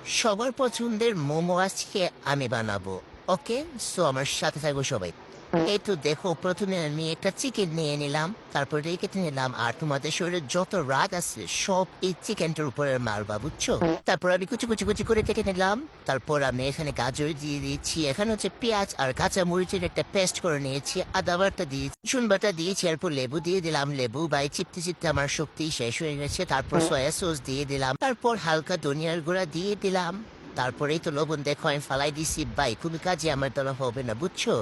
সবার পছন্দের মোমো আজকে আমি বানাবো। ওকে, সো আমার সাথে থাকবো সবাই। এই তো দেখো, প্রথমে আমি একটা চিকেন নিয়ে নিলাম, তারপর কেটে নিলাম। আর তোমাদের শরীরে যত রাগ আছে সব এই চিকেনটার উপরে মারবা, বুঝছো? তারপর আমি কুচি কুচি কুচি করে কেটে নিলাম। তারপর আমি এখানে গাজর দিয়ে দিয়েছি, এখানে হচ্ছে পেঁয়াজ আর কাঁচা মরিচের একটা পেস্ট করে নিয়েছি, আদা বাটা দিয়েছি, রসুন বাটা দিয়েছি, এরপর লেবু দিয়ে দিলাম। লেবু বাই চিপতে চিপতে আমার শক্তি শেষ হয়ে গেছে। তারপর সয়া সস দিয়ে দিলাম, তারপর হালকা ধনিয়ার গুঁড়া দিয়ে দিলাম। তারপরেই তো লবণ দেখো আমি ফালাই দিছি। ভাই কোনো কাজে আমার দ্বারা হবে না, বুঝছো?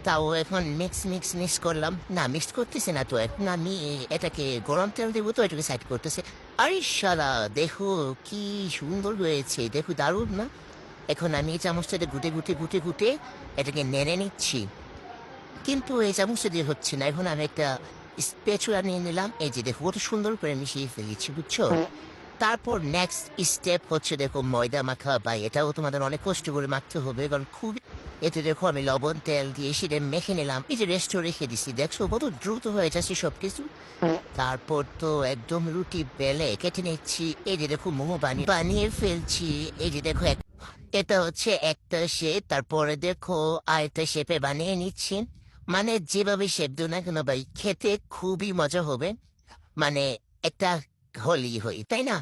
তাও এখন মিক্স করলাম। না, মিক্স করতেছে না তো, এখন আমি এটাকে গরম তেল দেবো, তো এটাকে সাইড করতেছে। আরে শালা, দেখো কি সুন্দর হয়েছে, দেখো দারুণ না? এখন আমি এই চামচটাতে গুটে গুটে গুটে গুটে এটাকে নেড়ে নিচ্ছি, কিন্তু এই চামচটা দিয়ে হচ্ছে না। এখন আমি একটা স্প্যাচুলা নিয়ে নিলাম, এই যে দেখো কত সুন্দর করে মিশিয়ে ফেলেছি, বুঝছো? তারপর নেক্সট স্টেপ হচ্ছে দেখো ময়দা মাখা। বা এটাও তোমাদের অনেক কষ্ট করে মাখতে হবে, কারণ খুব, এতে দেখো আমি লবণ তেল দিয়ে সেটা মেখে নিলাম, এই যে রেস্টে রেখে দিছি। দেখছো কত দ্রুত হয়ে যাচ্ছে সবকিছু। তারপর তো একদম রুটি বেলে কেটে নিচ্ছি, এই যে দেখো মোমো বানিয়ে ফেলছি। এই যে দেখো এটা হচ্ছে একটা শেপ, তারপরে দেখো আরেকটা শেপে বানিয়ে নিচ্ছি। মানে যেভাবে শেপ দিও না কেন ভাই, খেতে খুবই মজা হবে। মানে একটা হলি হই, তাই না?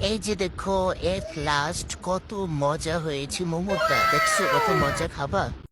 এই যে দেখো, এট লাস্ট কত মজা হয়েছে মোমোটা, দেখছো কত মজা খাবা।